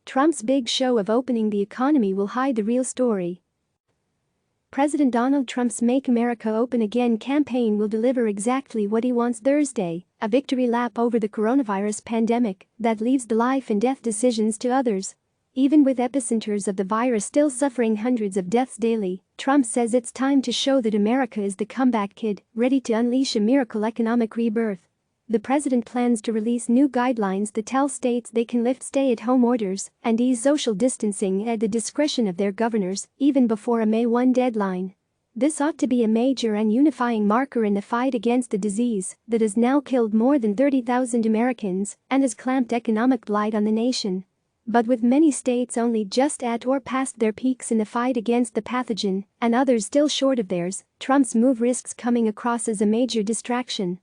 Trump's big show of opening the economy will hide the real story. President Donald Trump's Make America Open Again campaign will deliver exactly what he wants Thursday, a victory lap over the coronavirus pandemic that leaves the life and death decisions to others. Even with epicenters of the virus still suffering hundreds of deaths daily, Trump says it's time to show that America is the comeback kid, ready to unleash a miracle economic rebirth. The president plans to release new guidelines that tell states they can lift stay-at-home orders and ease social distancing at the discretion of their governors, even before a May 1 deadline. This ought to be a major and unifying marker in the fight against the disease that has now killed more than 30,000 Americans and has clamped economic blight on the nation. But with many states only just at or past their peaks in the fight against the pathogen and others still short of theirs, Trump's move risks coming across as a major distraction.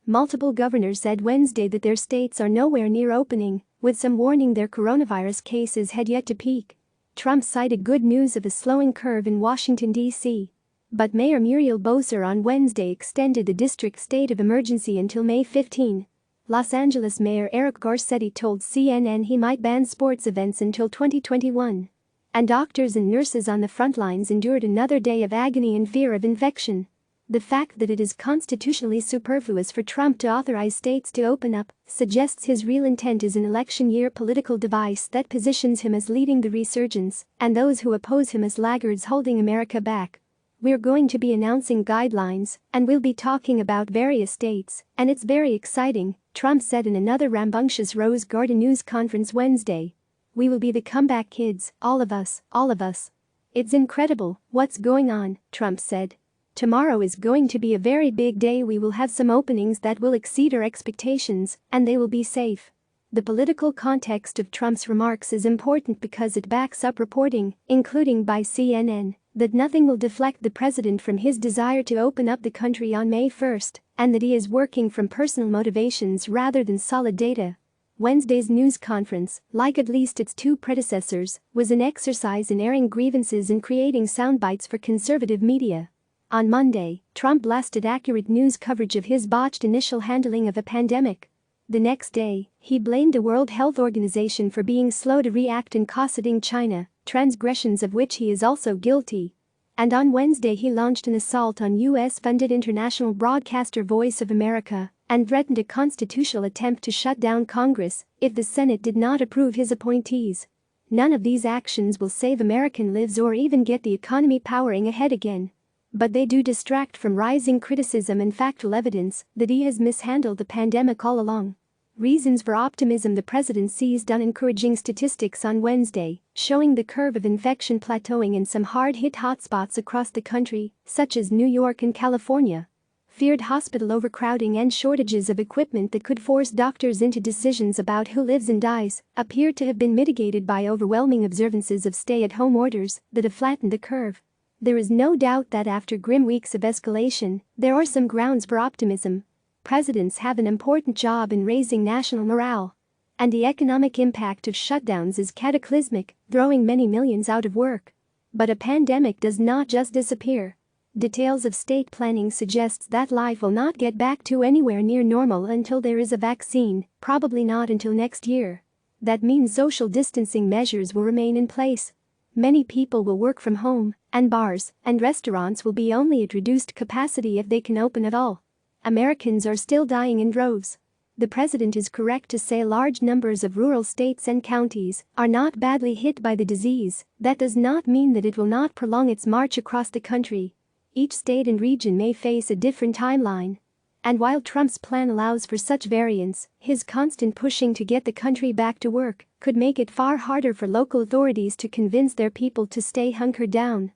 Multiple governors said Wednesday that their states are nowhere near opening, with some warning their coronavirus cases had yet to peak. Trump cited good news of a slowing curve in Washington, D.C. But Mayor Muriel Bowser on Wednesday extended the district state of emergency until May 15. Los Angeles Mayor Eric Garcetti told CNN he might ban sports events until 2021. And doctors and nurses on the front lines endured another day of agony and fear of infection. The fact that it is constitutionally superfluous for Trump to authorize states to open up suggests his real intent is an election-year political device that positions him as leading the resurgence and those who oppose him as laggards holding America back. We're going to be announcing guidelines and we'll be talking about various states, and it's very exciting, Trump said in another rambunctious Rose Garden news conference Wednesday. We will be the comeback kids, all of us, all of us. It's incredible what's going on, Trump said. Tomorrow is going to be a very big day. We will have some openings that will exceed our expectations, and they will be safe. The political context of Trump's remarks is important because it backs up reporting, including by CNN, that nothing will deflect the president from his desire to open up the country on May 1, and that he is working from personal motivations rather than solid data. Wednesday's news conference, like at least its two predecessors, was an exercise in airing grievances and creating soundbites for conservative media. On Monday, Trump blasted accurate news coverage of his botched initial handling of a pandemic. The next day, he blamed the World Health Organization for being slow to react in cosseting China, transgressions of which he is also guilty. And on Wednesday he launched an assault on U.S.-funded international broadcaster Voice of America and threatened a constitutional attempt to shut down Congress if the Senate did not approve his appointees. None of these actions will save American lives or even get the economy powering ahead again. But they do distract from rising criticism and factual evidence that he has mishandled the pandemic all along. Reasons for optimism. The president seized on encouraging statistics on Wednesday, showing the curve of infection plateauing in some hard-hit hotspots across the country, such as New York and California. Feared hospital overcrowding and shortages of equipment that could force doctors into decisions about who lives and dies appeared to have been mitigated by overwhelming observances of stay-at-home orders that have flattened the curve. There is no doubt that after grim weeks of escalation, there are some grounds for optimism. Presidents have an important job in raising national morale. And the economic impact of shutdowns is cataclysmic, throwing many millions out of work. But a pandemic does not just disappear. Details of state planning suggests that life will not get back to anywhere near normal until there is a vaccine, probably not until next year. That means social distancing measures will remain in place. Many people will work from home, and bars and restaurants will be only at reduced capacity if they can open at all. Americans are still dying in droves. The president is correct to say large numbers of rural states and counties are not badly hit by the disease. That does not mean that it will not prolong its march across the country. Each state and region may face a different timeline. And while Trump's plan allows for such variance, his constant pushing to get the country back to work could make it far harder for local authorities to convince their people to stay hunkered down.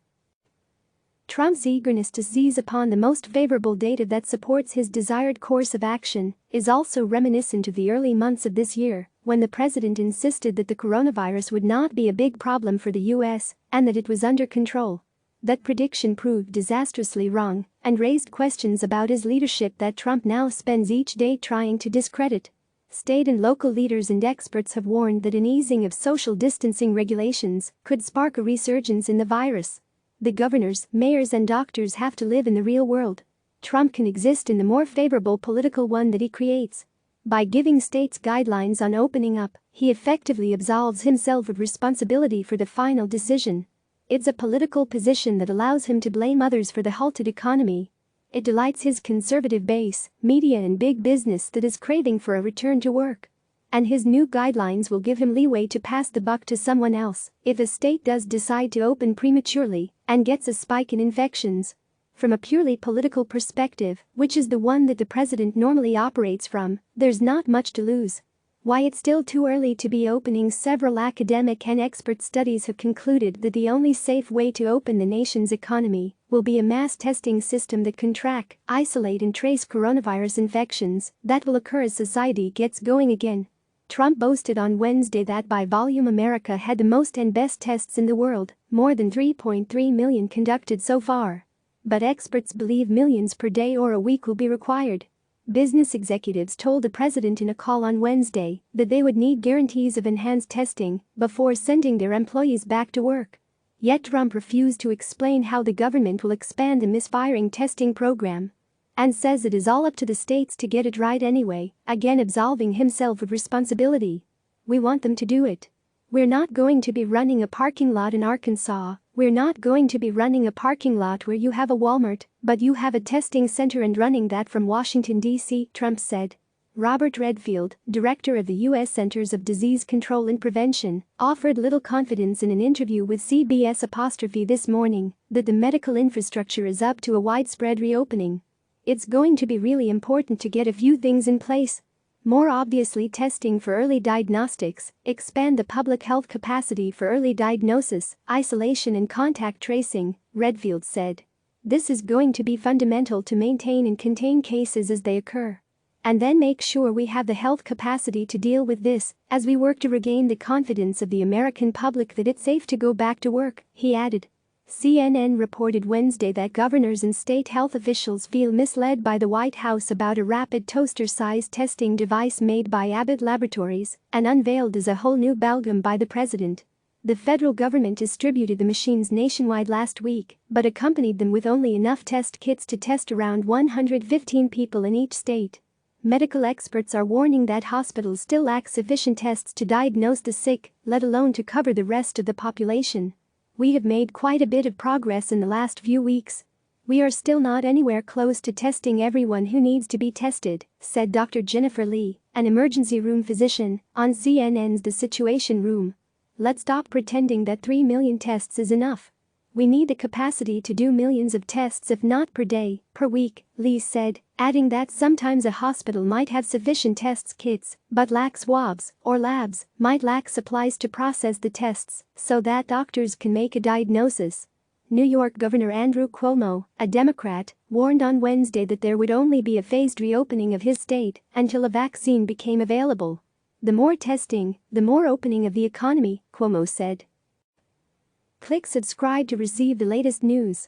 Trump's eagerness to seize upon the most favorable data that supports his desired course of action is also reminiscent of the early months of this year, when the president insisted that the coronavirus would not be a big problem for the U.S. and that it was under control. That prediction proved disastrously wrong and raised questions about his leadership that Trump now spends each day trying to discredit. State and local leaders and experts have warned that an easing of social distancing regulations could spark a resurgence in the virus. The governors, mayors, and doctors have to live in the real world. Trump can exist in the more favorable political one that he creates. By giving states guidelines on opening up, he effectively absolves himself of responsibility for the final decision. It's a political position that allows him to blame others for the halted economy. It delights his conservative base, media and big business that is craving for a return to work. And his new guidelines will give him leeway to pass the buck to someone else if a state does decide to open prematurely and gets a spike in infections. From a purely political perspective, which is the one that the president normally operates from, there's not much to lose. Why it's still too early to be opening? Several academic and expert studies have concluded that the only safe way to open the nation's economy will be a mass testing system that can track, isolate and trace coronavirus infections that will occur as society gets going again. Trump boasted on Wednesday that by volume America had the most and best tests in the world, more than 3.3 million conducted so far. But experts believe millions per day or a week will be required. Business executives told the president in a call on Wednesday that they would need guarantees of enhanced testing before sending their employees back to work. Yet Trump refused to explain how the government will expand the misfiring testing program and says it is all up to the states to get it right anyway, again absolving himself of responsibility. We want them to do it. We're not going to be running a parking lot in Arkansas. We're not going to be running a parking lot where you have a Walmart, but you have a testing center and running that from Washington, D.C., Trump said. Robert Redfield, director of the U.S. Centers of Disease Control and Prevention, offered little confidence in an interview with CBS this morning that the medical infrastructure is up to a widespread reopening. It's going to be really important to get a few things in place. More obviously, testing for early diagnostics, expand the public health capacity for early diagnosis, isolation and contact tracing, Redfield said. This is going to be fundamental to maintain and contain cases as they occur. And then make sure we have the health capacity to deal with this as we work to regain the confidence of the American public that it's safe to go back to work, he added. CNN reported Wednesday that governors and state health officials feel misled by the White House about a rapid toaster-sized testing device made by Abbott Laboratories and unveiled as a whole new ballgame by the president. The federal government distributed the machines nationwide last week, but accompanied them with only enough test kits to test around 115 people in each state. Medical experts are warning that hospitals still lack sufficient tests to diagnose the sick, let alone to cover the rest of the population. We have made quite a bit of progress in the last few weeks. We are still not anywhere close to testing everyone who needs to be tested, said Dr. Jennifer Lee, an emergency room physician, on CNN's The Situation Room. Let's stop pretending that 3 million tests is enough. We need the capacity to do millions of tests, if not per day, per week, Lee said, adding that sometimes a hospital might have sufficient test kits but lack swabs or labs, might lack supplies to process the tests so that doctors can make a diagnosis. New York Governor Andrew Cuomo, a Democrat, warned on Wednesday that there would only be a phased reopening of his state until a vaccine became available. The more testing, the more opening of the economy, Cuomo said. Click subscribe to receive the latest news.